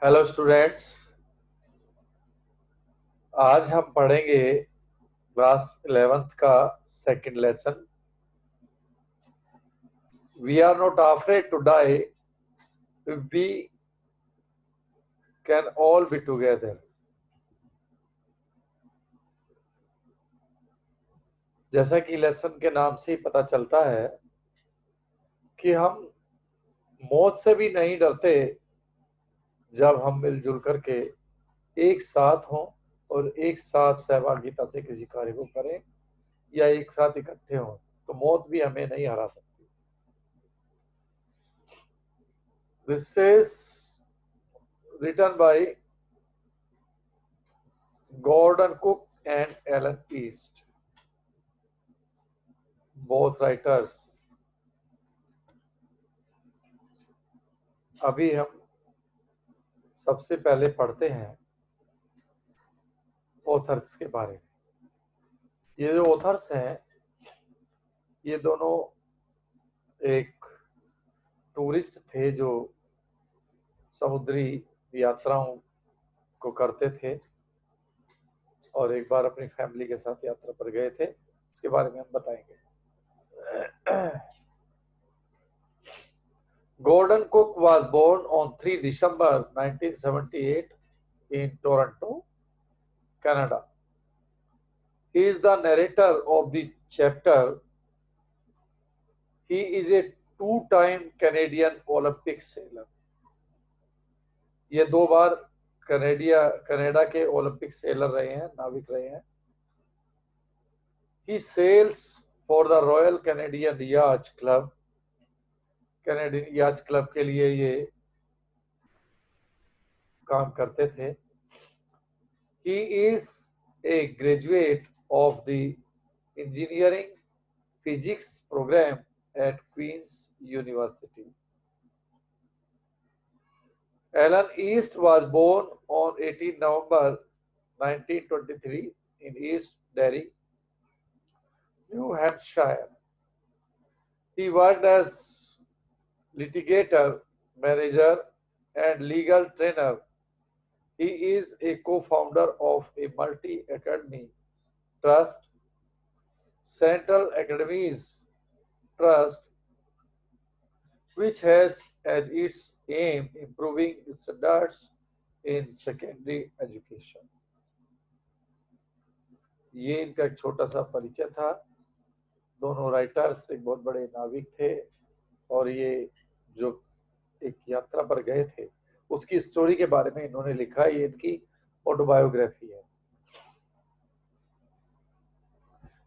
Hello students. आज हम पढ़ेंगे क्लास 11th का second lesson. We are not afraid to die if we can all be together. जैसा कि लेसन के नाम से ही पता चलता है कि हम मौत से भी नहीं डरते जब हम मिलजुल करके एक साथ हों और एक साथ सहभागिता से किसी कार्य को करें या एक साथ इकट्ठे हों, तो मौत भी हमें नहीं हरा सकती। This is written by Gordon Cook and Alan East, both writers. अभी हम सबसे पहले पढ़ते हैं ऑथर्स के बारे में। ये जो ऑथर्स हैं, ये दोनों एक टूरिस्ट थे जो समुद्री यात्राओं को करते थे और एक बार अपनी फैमिली के साथ यात्रा पर गए थे। इसके बारे में हम बताएंगे। Gordon Cook was born on 3 December 1978 in Toronto, Canada. He is the narrator of the chapter. He is a two-time Canadian Olympic sailor. ये 2 बार कनाडा के ओलंपिक सेलर रहे हैं, नाविक रहे हैं। He sails for the Royal Canadian Yacht Club. Canadian याच club के लिए ये काम करते थे। He is a graduate of the engineering physics program at Queen's University. Alan East was born on 18 November 1923 in East Derry, New Hampshire. He worked as litigator, manager, and legal trainer. He is a co-founder of a multi-academy trust, Central Academies Trust, which has as its aim improving standards in secondary education. ये इनका एक छोटा सा परिचय था। दोनों writers एक बहुत बड़े नाविक थे और ये जो एक यात्रा पर गए थे उसकी स्टोरी के बारे में इन्होंने लिखा। ये इनकी ऑटोबायोग्राफी है।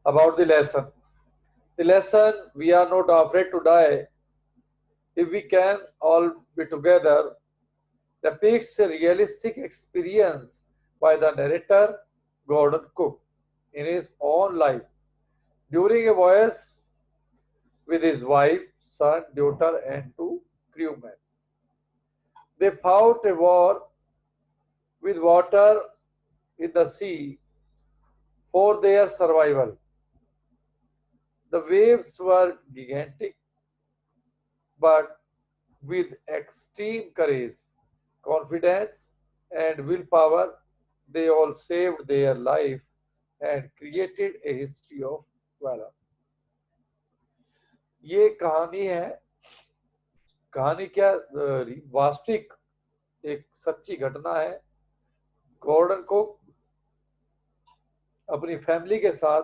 About the lesson. The lesson, we are not afraid to die if we can all be together, depicts a realistic experience by the narrator Gordon Cook in his own life during a voyage with his wife, son, daughter, and 2 crewmen. They fought a war with water in the sea for their survival. The waves were gigantic, but with extreme courage, confidence, and willpower, they all saved their life and created a history of valor. ये कहानी है। कहानी क्या, वास्तविक एक सच्ची घटना है। गॉर्डन को अपनी फैमिली के साथ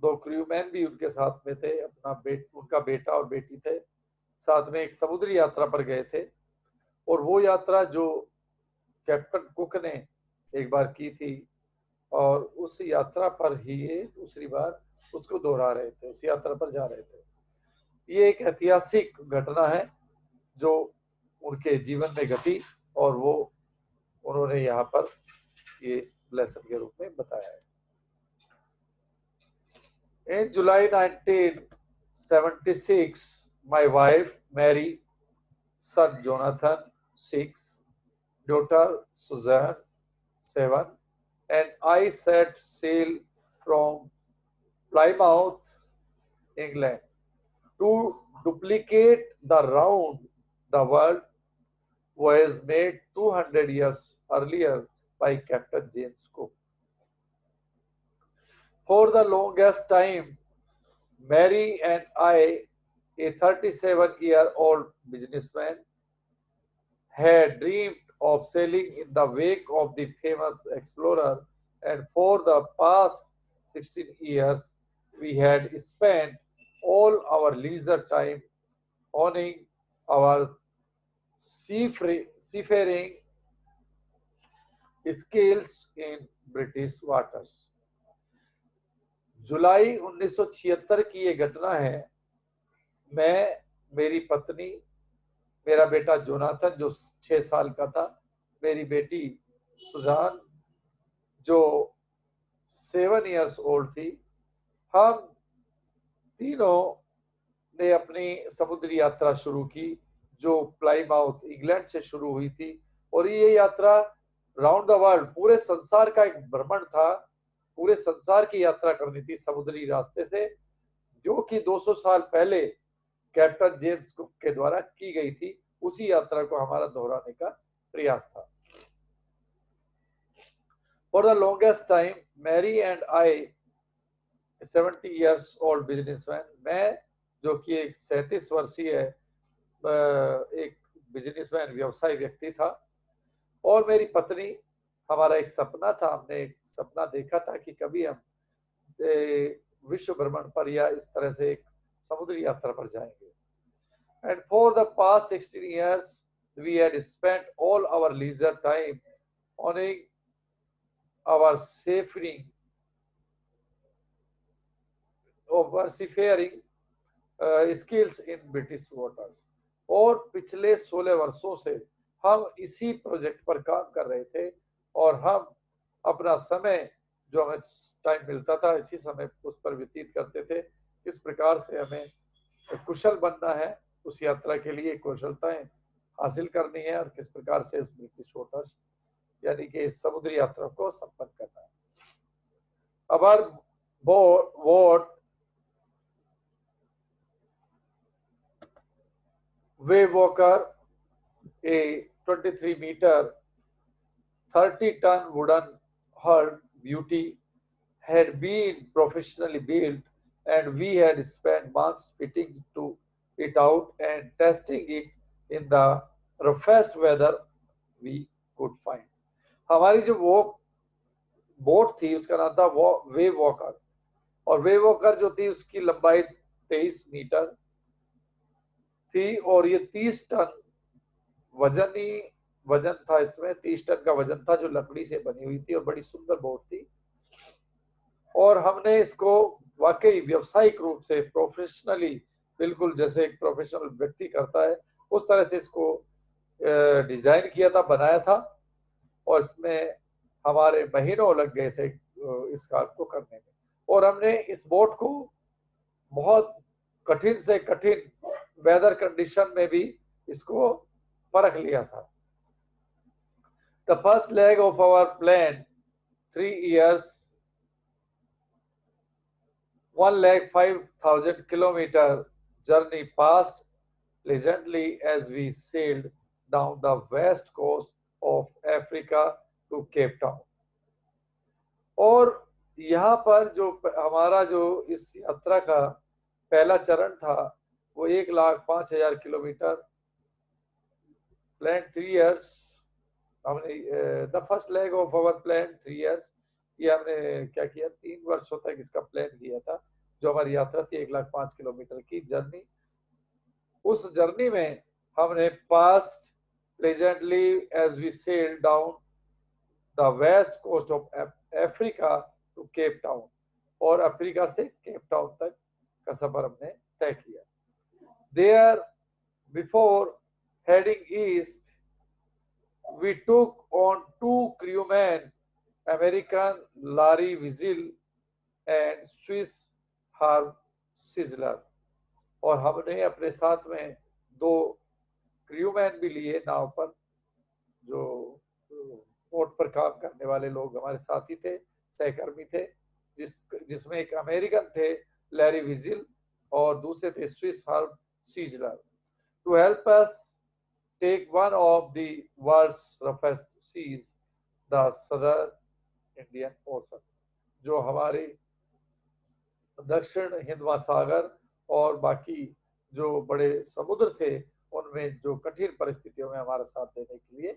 2 क्रूमैन भी उनके साथ में थे, उनका बेटा और बेटी थे, साथ में एक समुद्री यात्रा पर गए थे। और वो यात्रा जो कैप्टन कुक ने एक बार की थी और उस यात्रा पर ही ये दूसरी बार उसको दोहरा रहे थे, उस यात्रा पर जा रहे थे। ये एक ऐतिहासिक घटना है जो उनके जीवन में घटी और वो उन्होंने यहाँ पर ये लेसन के रूप में बताया है। In July 1976, my wife Mary, son Jonathan 6, daughter Suzanne 7, and I set sail from Plymouth, England, to duplicate the round the world was made 200 years earlier by Captain James Cook. For the longest time, Mary and I, a 37-year-old businessman, had dreamed of sailing in the wake of the famous explorer, and for the past 16 years, we had spent all our leisure time honing our seafaring skills in British waters. जुलाई 1976 की ये घटना है। मैं, मेरी पत्नी, मेरा बेटा Jonathan जो 6 साल का था, मेरी बेटी सुजान जो 7 इयर्स ओल्ड थी, हम तीनों ने अपनी समुद्री यात्रा शुरू की जो प्लाईमाउथ इंग्लैंड से शुरू हुई थी। और ये यात्रा राउंड द वर्ल्ड, पूरे संसार का एक भ्रमण था। पूरे संसार की यात्रा करनी थी समुद्री रास्ते से, जो कि 200 साल पहले कैप्टन जेम्स कुक के द्वारा की गई थी। उसी यात्रा को हमारा दोहराने का प्रयास था। For the longest time Mary and I, 70 years old businessman, मैं जो कि एक 37 वर्षीय एक बिजनेसमैन व्यवसाय व्यक्ति था, और मेरी पत्नी, हमारा एक सपना था, हमने एक सपना देखा था कि कभी हम विश्व भ्रमण पर या इस तरह से एक समुद्री यात्रा पर जाएंगे। And for the past 16 years, we had spent all our leisure time honing our seafaring skills in British waters. और पिछले 16 वर्षों से हम इसी प्रोजेक्ट पर काम कर रहे थे, और हम अपना समय जो हमें टाइम मिलता था इसी समय उस पर व्यतीत करते थे। किस प्रकार से हमें कुशल बनना है, उस यात्रा के लिए कौशलताएं हासिल करनी है, और किस प्रकार से इस ब्रिटिश वाटर्स यानी कि इस समुद्री यात्रा को संपन्न करना है। Our boat Wave Walker, a 23-meter, 30-ton wooden hull beauty, had been professionally built, and we had spent months fitting it out and testing it in the roughest weather we could find. हमारी जो वो boat थी उसका नाम था wave walker, और wave walker जो थी उसकी लंबाई 23 मीटर थी, और ये 30 टन वजन था। इसमें 30 टन का वजन था, जो लकड़ी से बनी हुई थी, और बड़ी सुंदर बोट थी। और हमने इसको वाकई व्यावसायिक रूप से प्रोफेशनली, बिल्कुल जैसे एक प्रोफेशनल व्यक्ति करता है उस तरह से इसको डिजाइन किया था, बनाया था, और इसमें हमारे महीनों लग गए थे इस काम को करने में। और हमने इस बोट को बहुत कठिन से कठिन वेदर कंडीशन में भी इसको परख लिया था। The first leg of our plan 3 years 1,05,000 kilometer journey passed pleasantly as we sailed down the west coast of Africa to Cape Town. और यहाँ पर जो हमारा जो इस यात्रा का पहला चरण था वो 1,05,000 किलोमीटर, प्लान 3 years, हमने the first leg of our plan 3 years, ये हमने क्या किया, 3 वर्षों तक इसका प्लान किया था। जो हमारी यात्रा थी 1,05,000 किलोमीटर की जर्नी, उस जर्नी में हमने passed pleasantly as we sail down the west coast of Africa to Cape Town, और अफ्रीका से केप टाउन तक का सफर हमने तय किया। There before heading east we took on 2 crewmen, American Larry Wiesel and Swiss Herb Sizzler, और हमने अपने साथ में 2 क्रूमैन भी लिए नाव पर, जो बोट पर काम करने वाले लोग हमारे साथी थे, सहकर्मी थे, जिसमें एक अमेरिकन थे लैरी विजिल और दूसरे थे Swiss Herb Seigler, to help us take one of the world's roughest seas, the southern Indian Ocean, जो हमारे दक्षिण हिंद महासागर और बाकी जो बड़े समुद्र थे उनमें जो कठिन परिस्थितियों में हमारा साथ देने के लिए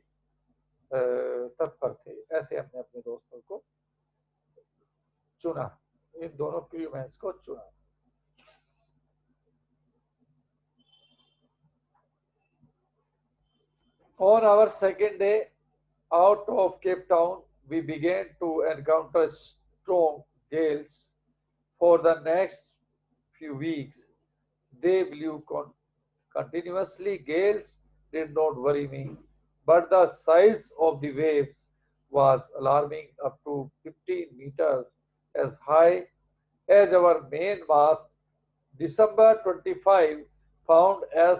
तत्पर थे। ऐसे हमने अपने दोस्तों को चुना, इन दोनों क्रूमैन्स को चुना। On our second day out of Cape Town, we began to encounter strong gales. For the next few weeks, they blew continuously. Gales did not worry me, but the size of the waves was alarming, up to 15 meters as high as our main mast. December 25 found us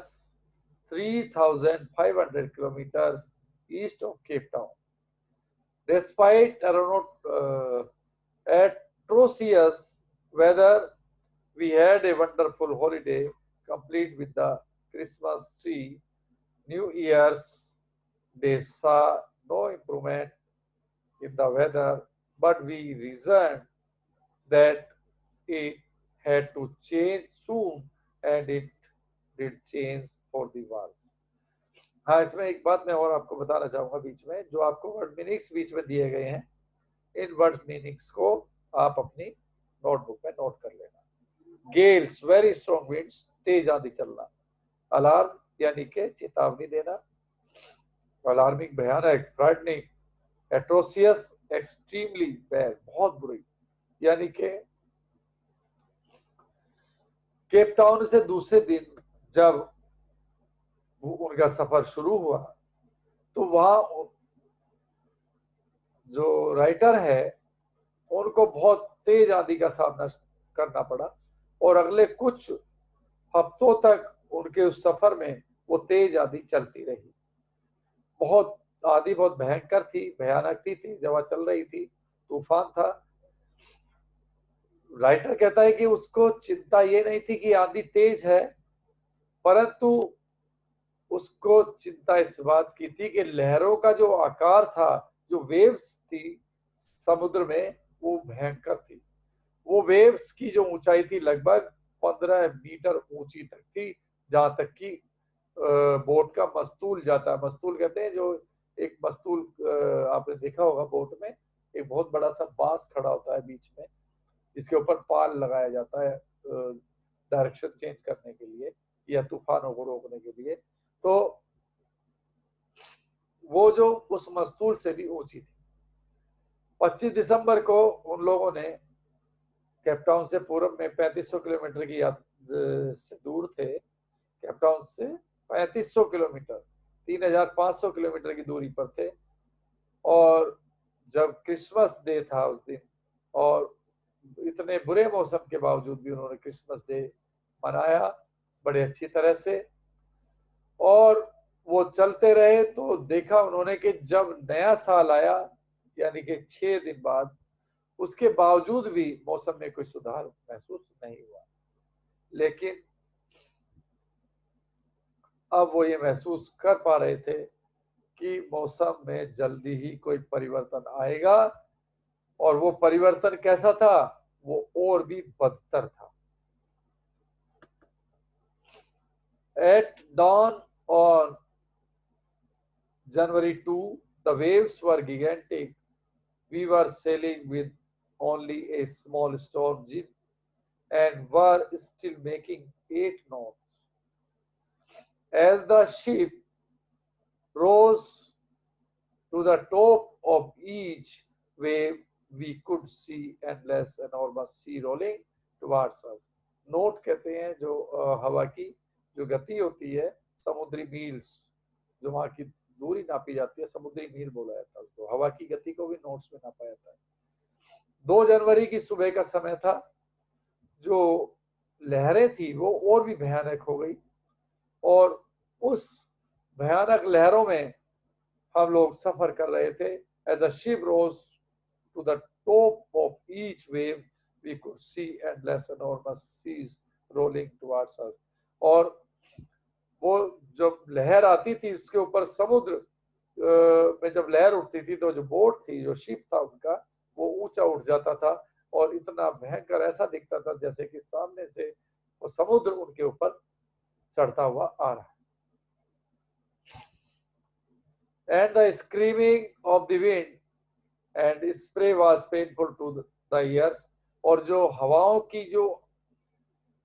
3,500 kilometers east of Cape Town. Despite atrocious weather, we had a wonderful holiday, complete with the Christmas tree. New Year's Day saw no improvement in the weather, but we reasoned that it had to change soon, and it did change for the worse. हाँ, इसमें एक बात मैं और आपको बताना चाहूंगा बीच में, जो आपको वर्ड मीनिंग्स बीच में दिए गए हैं, इन वर्ड मीनिंग्स को आप अपनी नोटबुक में नोट कर लेना। गेल्स, वेरी स्ट्रॉन्ग विंड्स, तेज आंधी चलना। अलार्म यानी के चेतावनी देना। अलार्मिंग, भयानक, फ्राइटनिंग। एट्रोसियस, एक्सट्रीमली बैड, बहुत बुरी। यानी के केप टाउन से दूसरे दिन जब उनका सफर शुरू हुआ तो वहां जो राइटर है उनको बहुत तेज आंधी का सामना करना पड़ा और अगले कुछ हफ्तों तक उनके उस सफर में वो तेज आंधी चलती रही। बहुत आंधी बहुत भयंकर थी, भयानक थी, तेज हवा चल रही थी, तूफान था। राइटर कहता है कि उसको चिंता ये नहीं थी कि आंधी तेज है, परंतु उसको चिंता इस बात की थी कि लहरों का जो आकार था, जो वेव्स थी समुद्र में, वो भयंकर थी। वो वेव्स की जो ऊंचाई थी लगभग 15 मीटर ऊंची तक थी, जहां तक कि बोट का मस्तूल जाता है। मस्तूल कहते हैं जो एक मस्तूल, आपने देखा होगा बोट में एक बहुत बड़ा सा बांस खड़ा होता है बीच में, जिसके ऊपर पाल लगाया जाता है डायरेक्शन चेंज करने के लिए या तूफानों को रोकने के लिए। तो वो जो उस मस्तूल से भी ऊंची थी। 25 दिसंबर को उन लोगों ने केपटाउन से पूर्व में 3500 किलोमीटर की से दूर थे। केपटाउन से 3500 किलोमीटर, 3500 किलोमीटर की दूरी पर थे। और जब क्रिसमस डे था उस दिन, और इतने बुरे मौसम के बावजूद भी उन्होंने क्रिसमस डे मनाया बड़े अच्छी तरह से। और वो चलते रहे तो देखा उन्होंने कि जब नया साल आया, यानी कि 6 दिन बाद, उसके बावजूद भी मौसम में कोई सुधार महसूस नहीं हुआ। लेकिन अब वो ये महसूस कर पा रहे थे कि मौसम में जल्दी ही कोई परिवर्तन आएगा, और वो परिवर्तन कैसा था, वो और भी बदतर था। At dawn on January 2, the waves were gigantic. We were sailing with only a small storm jib and were still making 8 knots. As the ship rose to the top of each wave, we could see endless, enormous sea rolling towards us. Note कहते हैं जो हवा की जो गति होती है, समुद्री मील्स, जो वहां की दूरी नापी जाती है, समुद्री मील बोला जाता है उसको। हवा की गति को भी नोट्स में नापा जाता है। 2 जनवरी की सुबह का समय था। जो लहरें थी वो और भी भयानक हो गई, और उस भयानक लहरों में हम लोग सफर कर रहे थे। As the ship rose to the top of each wave, we could see endless, enormous seas rolling towards us. और वो जब लहर आती थी उसके ऊपर समुद्र में जब लहर उठती थी तो जो बोट थी, जो शिप था उनका, वो ऊंचा उठ जाता था और इतना भयंकर ऐसा दिखता था जैसे कि सामने से वो समुद्र उनके ऊपर चढ़ता हुआ आ रहा है। And the screaming of the wind and spray was painful to the ears, और जो हवाओं की जो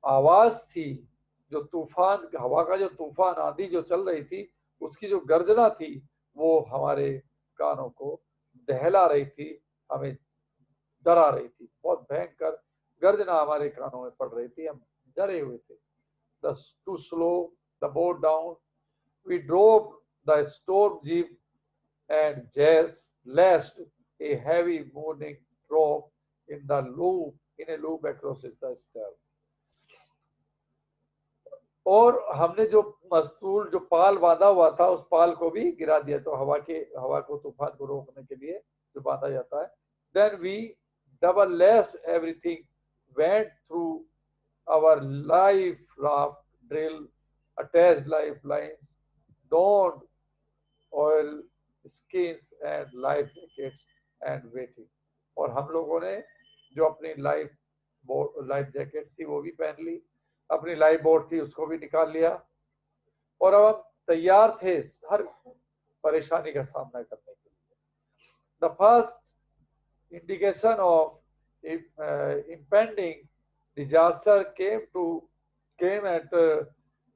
आवाज थी, जो तूफान, हवा का जो तूफान आंधी जो चल रही थी, उसकी जो गर्जना थी, वो हमारे कानों को दहला रही थी, हमें डरा रही थी। बहुत भयंकर गर्जना हमारे कानों में पड़ रही थी, हम डरे हुए थे। To slow the boat down we drove the storm jib and Jazz lashed a heavy morning drop in a loop across the stern. और हमने जो मस्तूल, जो पाल बांधा हुआ था, उस पाल को भी गिरा दिया, तो हवा को, तूफान को रोकने के लिए जो बांधा जाता है। Then we double lashed everything, went through our life raft drill, attached lifelines, donned oil skins and life jackets and waiting. और हम लोगों ने जो अपनी लाइफ जैकेट थी वो भी पहन ली, अपनी लाइफ बोट थी उसको भी निकाल लिया, और अब हम तैयार थे हर परेशानी का सामना करने के लिए। The first indication of impending disaster came at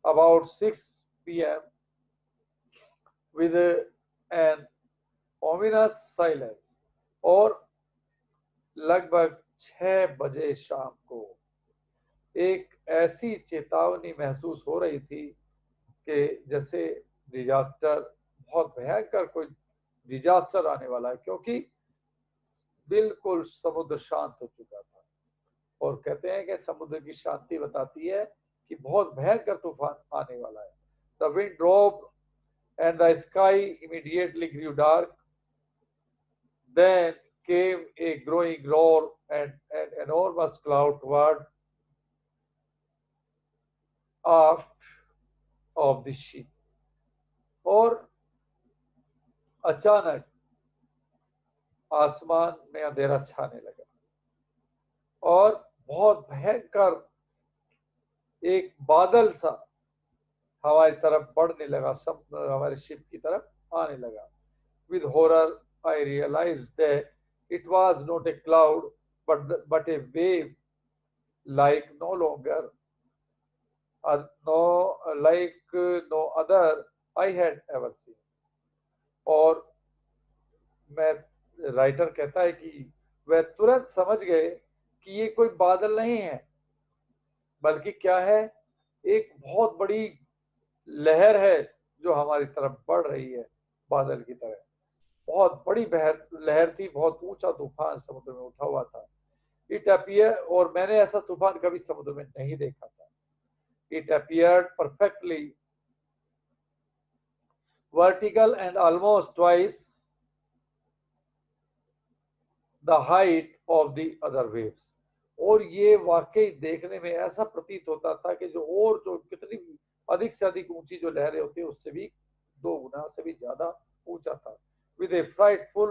about 6 p.m. with an ominous silence, और लगभग 6 बजे शाम को एक ऐसी चेतावनी महसूस हो रही थी कि जैसे डिजास्टर, बहुत भयंकर कोई डिजास्टर आने वाला है, क्योंकि बिल्कुल समुद्र शांत हो चुका था। और कहते हैं कि समुद्र की शांति बताती है कि बहुत भयंकर तूफान आने वाला है। The wind drop and the sky immediately grew dark, then came a growing roar and an enormous cloud toward aft of the ship, और अचानक आसमान में अंधेरा छाने लगा और बहुत भयंकर एक बादल सा हमारी तरफ बढ़ने लगा, सब हमारे शिप की तरफ आने लगा। With horror I realised that it was not a cloud but a wave, like no longer no like no other I had ever seen. और मैं, राइटर कहता है कि वह तुरंत समझ गए कि ये कोई बादल नहीं है, बल्कि क्या है, एक बहुत बड़ी लहर है जो हमारी तरफ बढ़ रही है बादल की तरह। बहुत बड़ी लहर थी, बहुत ऊंचा तूफान समुद्र में उठा हुआ था। इट अपियर, और मैंने ऐसा तूफान कभी समुद्र में नहीं देखा था। It appeared perfectly vertical and almost twice the height of the other waves. और ये वाकई देखने में ऐसा प्रतीत होता था कि जो कितनी अधिक से अधिक ऊंची जो लहरें होती है उससे भी 2 गुना से भी ज्यादा ऊंचा था। With a frightful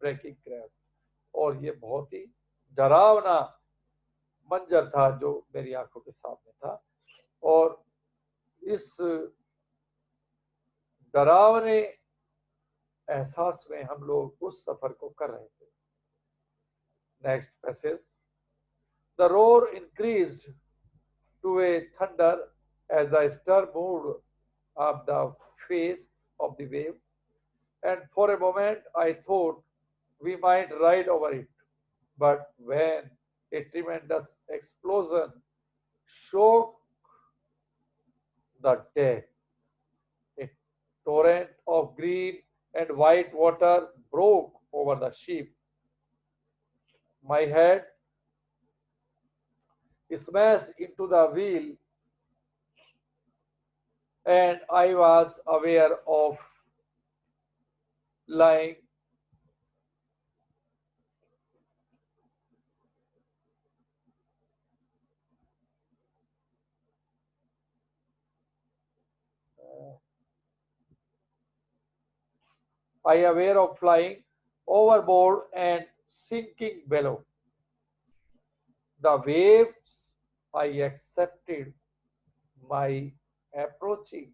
breaking crash, और ये बहुत ही डरावना मंजर था जो मेरी आंखों के सामने था। और इस डरावने एहसास में हम लोग उस सफर को कर रहे थे। Next passage. The roar increased to a thunder as the star moved up the face of the wave, and for a moment I thought we might ride over it. But when a tremendous explosion shook the deck, a torrent of green and white water broke over the ship. My head smashed into the wheel, and I was aware of lying I aware of flying overboard and sinking below. The waves, I accepted my approaching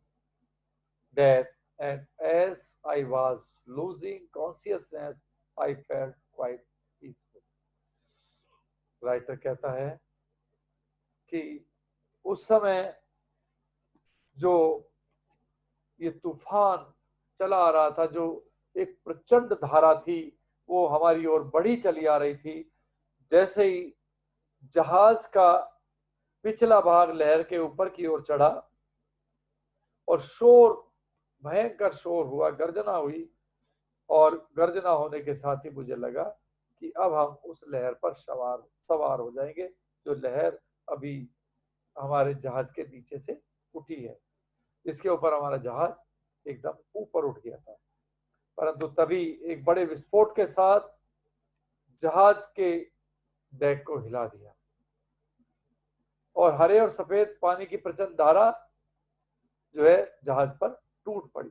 death, and as I was losing consciousness, I felt quite peaceful. Writer कहता है कि उस समय जो ये तूफान चला आ रहा था, जो एक प्रचंड धारा थी, वो हमारी ओर बढ़ी चली आ रही थी। जैसे ही जहाज का पिछला भाग लहर के ऊपर की ओर चढ़ा और शोर, भयंकर शोर हुआ, गर्जना हुई, और गर्जना होने के साथ ही मुझे लगा कि अब हम उस लहर पर सवार हो जाएंगे, जो लहर अभी हमारे जहाज के नीचे से उठी है। इसके ऊपर हमारा जहाज एकदम ऊपर उठ गया था, परंतु तभी एक बड़े विस्फोट के साथ जहाज के डेक को हिला दिया और हरे और सफेद पानी की प्रचंड धारा जो है जहाज पर टूट पड़ी।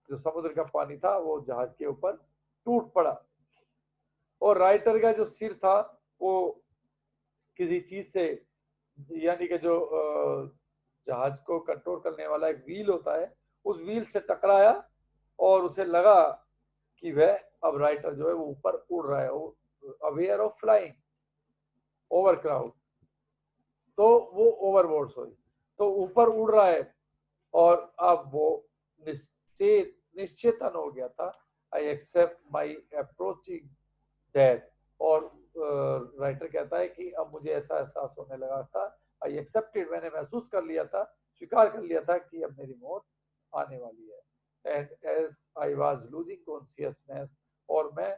जो समुद्र का पानी था वो जहाज के ऊपर टूट पड़ा, और राइटर का जो सिर था वो किसी चीज से, यानी कि जो जहाज को कंट्रोल करने वाला एक व्हील होता है, उस व्हील से टकराया और उसे लगा कि वह अब राइटर जो है वो ऊपर उड़ रहा है, aware of flying over crowd, तो वो ओवरबोर्ड, सॉरी, तो ऊपर उड़ रहा है और अब वो निश्चेतन हो गया था। I accept my approaching death, और राइटर कहता है कि अब मुझे ऐसा एहसास होने लगा था, आई एक्सेप्टेड, मैंने महसूस कर लिया था, स्वीकार कर लिया था कि अब मेरी मौत आने वाली है। And as I was losing consciousness, और मैं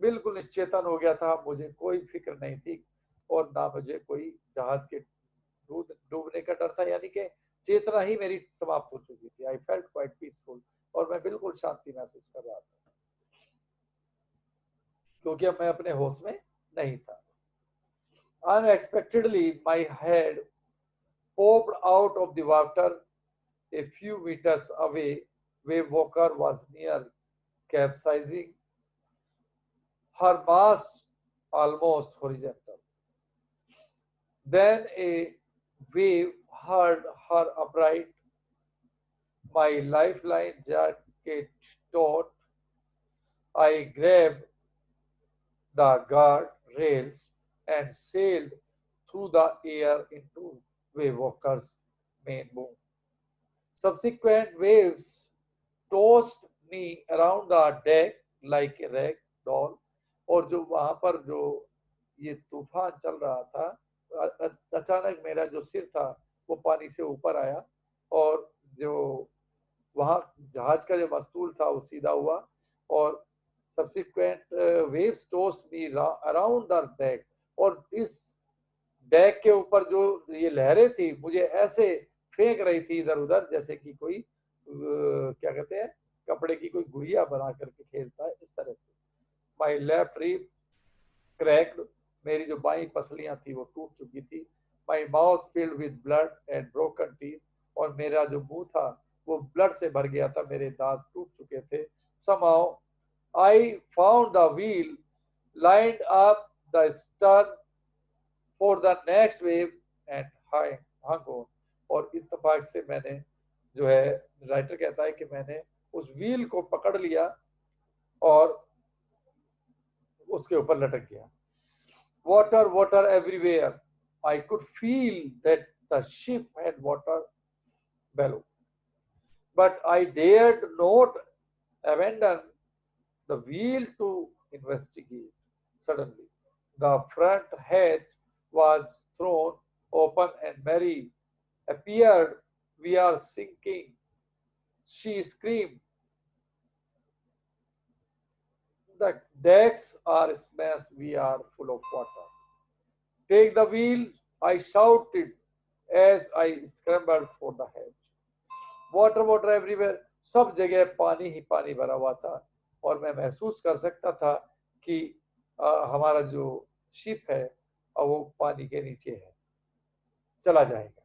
बिल्कुल निश्चेतन हो गया था, मुझे कोई फिक्र नहीं थी और ना मुझे कोई जहाज के डूबने का डर था, यानी कि चेतना ही मेरी समाप्त हो चुकी थी। आई फेल्ट क्वाइट पीसफुल, और मैं बिल्कुल शांति महसूस कर रहा था, क्योंकि अब मैं अपने होश में नहीं था। Unexpectedly, my head popped out of the water a few meters away. Wave Walker was near capsizing, her mast almost horizontal. Then a wave hurled her upright. My lifeline jacket taut. I grabbed the guard rails and sailed through the air into Wave Walker's main boom. Subsequent waves tossed me around the deck like a rag doll, और जो वहां पर जो ये तूफान चल रहा था, अचानक मेरा जो सिर था वो पानी से ऊपर आया, और जो वहां जहाज का जो मस्तूल था वो सीधा हुआ, और subsequent waves toast me around the deck, और इस डेक के ऊपर जो ये लहरें थी मुझे ऐसे फेंक रही थी इधर उधर, जैसे कि कोई क्या कहते हैं, कपड़े की कोई गुड़िया बना करके खेलता है, इस तरह से। माई लेफ्ट रिब क्रैक्ड, मेरी जो बाई पसलियां थी वो टूट चुकी थी। My mouth filled with blood and broken teeth, और मेरा जो मुंह था वो ब्लड से भर गया था, मेरे दांत टूट चुके थे। Somehow I found the wheel, lined up the stern for the next wave and hung on, और इत्तेफाक से मैंने जो है, राइटर कहता है कि मैंने उस व्हील को पकड़ लिया और उसके ऊपर लटक गया। Water, water everywhere. I could feel that the ship had water below, but I dared not abandon the wheel to investigate. Suddenly, the front hatch was thrown open and Mary appeared. We are sinking, she screamed. The decks are smashed. We are full of water. Take the wheel, I shouted as I scrambled for the hatch. Water, water everywhere. सब जगह पानी ही पानी भरा हुआ था, और मैं महसूस कर सकता था कि हमारा जो शिप है वो पानी के नीचे है, चला जाएगा।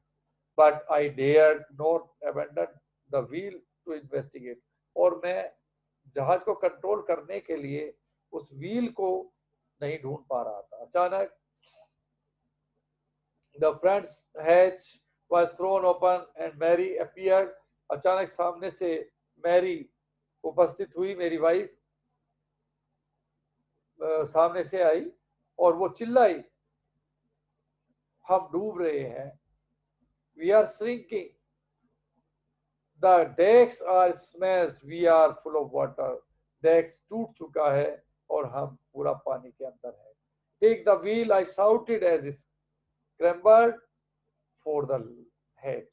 But I dare not abandon the wheel to investigate, और मैं जहाज को कंट्रोल करने के लिए उस व्हील को नहीं ढूंढ पा रहा था। अचानक the front hatch was thrown open and Mary appeared। अचानक सामने से मैरी उपस्थित हुई, मेरी वाइफ सामने से आई और वो चिल्लाई, हम डूब रहे हैं, we are shrinking, the decks are smashed, we are full of water. Decks टूट चुका है और हम पूरा पानी के अंदर है। Take the wheel, I shouted as scrambled for the head.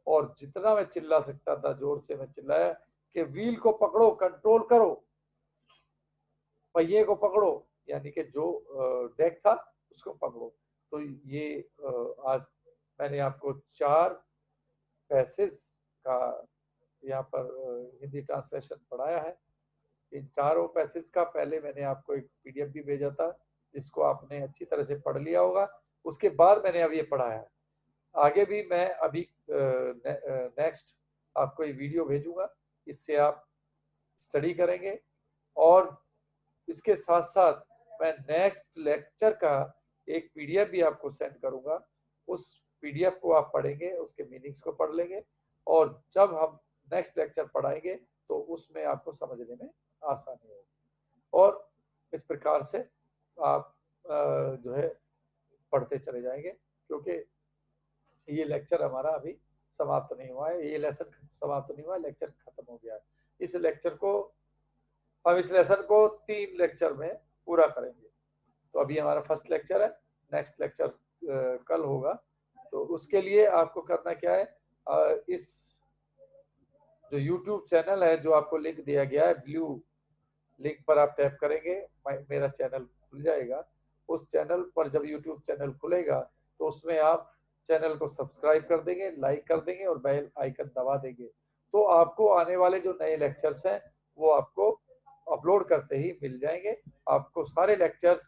और जितना मैं चिल्ला सकता था जोर से मैं चिल्लाया कि व्हील को पकड़ो, कंट्रोल करो, पहिए को पकड़ो, यानी कि जो डेक था उसको पकड़ो। तो ये आज मैंने आपको 4 पैसेज का यहाँ पर हिंदी ट्रांसलेशन पढ़ाया है। इन चारों पैसेज का पहले मैंने आपको एक पीडीएफ भी भेजा था जिसको आपने अच्छी तरह से पढ़ लिया होगा। उसके बाद मैंने अब ये पढ़ाया है। आगे भी मैं अभी नेक्स्ट आपको ये वीडियो भेजूंगा, इससे आप स्टडी करेंगे। और इसके साथ साथ मैं नेक्स्ट लेक्चर का एक पीडीएफ भी आपको सेंड करूंगा। उस पीडीएफ को आप पढ़ेंगे, उसके मीनिंग्स को पढ़ लेंगे और जब हम नेक्स्ट लेक्चर पढ़ाएंगे तो उसमें आपको समझने में आसानी होगी। और इस प्रकार से आप जो है पढ़ते चले जाएंगे, क्योंकि ये लेक्चर हमारा अभी समाप्त नहीं हुआ है, ये लेसन समाप्त नहीं हुआ है, लेक्चर खत्म हो गया है। इस लेक्चर को हम इस लेसन को 3 लेक्चर में पूरा करेंगे। तो अभी हमारा फर्स्ट लेक्चर है, नेक्स्ट लेक्चर कल होगा। तो उसके लिए आपको करना क्या है, इस जो YouTube चैनल है जो आपको लिंक दिया गया है, ब्लू लिंक पर आप टैप करेंगे, मेरा चैनल खुल जाएगा। उस चैनल पर जब YouTube चैनल खुलेगा तो उसमें आप चैनल को सब्सक्राइब कर देंगे, लाइक कर देंगे और बेल आइकन दबा देंगे। तो आपको आने वाले जो नए लेक्चर्स हैं वो आपको अपलोड करते ही मिल जाएंगे। आपको सारे लेक्चर्स,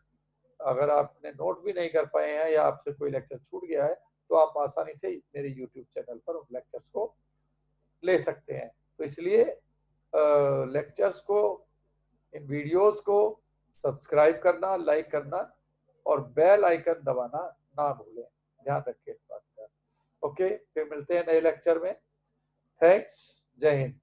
अगर आपने नोट भी नहीं कर पाए हैं या आपसे कोई लेक्चर छूट गया है तो आप आसानी से मेरे YouTube चैनल पर उन लेक्चर्स को ले सकते हैं। तो इसलिए लेक्चर्स को, इन वीडियोस को सब्सक्राइब करना, लाइक करना और बेल आइकन दबाना ना भूलें। ध्यान रखें इस बात का। ओके, फिर मिलते हैं नए लेक्चर में। थैंक्स, जय हिंद।